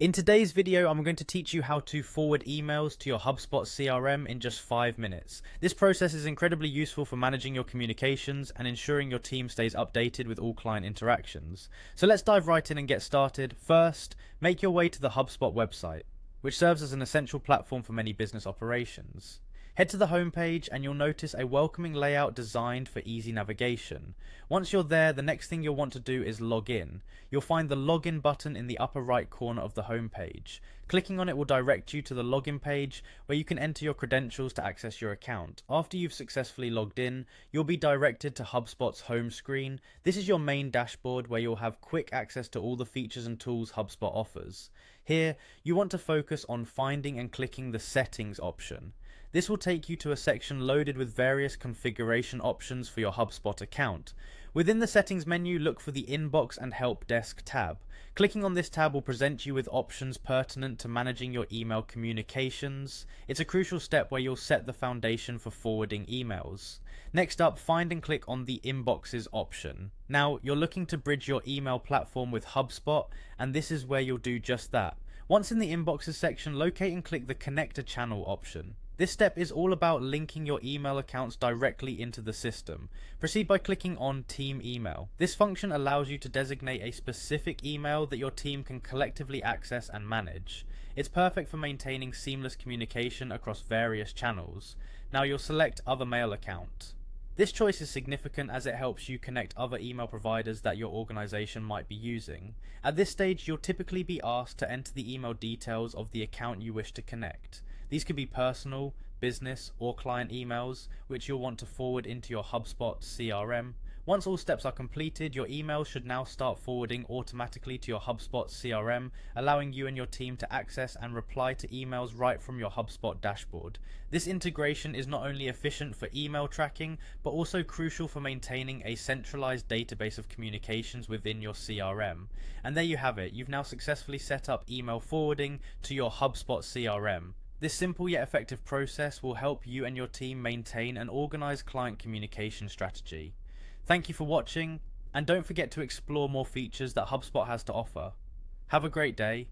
In today's video, I'm going to teach you how to forward emails to your HubSpot CRM in just 5 minutes. This process is incredibly useful for managing your communications and ensuring your team stays updated with all client interactions. So let's dive right in and get started. First, make your way to the HubSpot website, which serves as an essential platform for many business operations. Head to the homepage and you'll notice a welcoming layout designed for easy navigation. Once you're there, the next thing you'll want to do is log in. You'll find the login button in the upper right corner of the homepage. Clicking on it will direct you to the login page where you can enter your credentials to access your account. After you've successfully logged in, you'll be directed to HubSpot's home screen. This is your main dashboard where you'll have quick access to all the features and tools HubSpot offers. Here, you want to focus on finding and clicking the settings option. This will take you to a section loaded with various configuration options for your HubSpot account. Within the settings menu, look for the Inbox and Help Desk tab. Clicking on this tab will present you with options pertinent to managing your email communications. It's a crucial step where you'll set the foundation for forwarding emails. Next up, find and click on the Inboxes option. Now, you're looking to bridge your email platform with HubSpot, and this is where you'll do just that. Once in the Inboxes section, locate and click the Connect a Channel option. This step is all about linking your email accounts directly into the system. Proceed by clicking on Team Email. This function allows you to designate a specific email that your team can collectively access and manage. It's perfect for maintaining seamless communication across various channels. Now you'll select Other Mail Account. This choice is significant as it helps you connect other email providers that your organization might be using. At this stage, you'll typically be asked to enter the email details of the account you wish to connect. These could be personal, business, or client emails, which you'll want to forward into your HubSpot CRM. Once all steps are completed, your email should now start forwarding automatically to your HubSpot CRM, allowing you and your team to access and reply to emails right from your HubSpot dashboard. This integration is not only efficient for email tracking, but also crucial for maintaining a centralized database of communications within your CRM. And there you have it, you've now successfully set up email forwarding to your HubSpot CRM. This simple yet effective process will help you and your team maintain an organized client communication strategy. Thank you for watching, and don't forget to explore more features that HubSpot has to offer. Have a great day.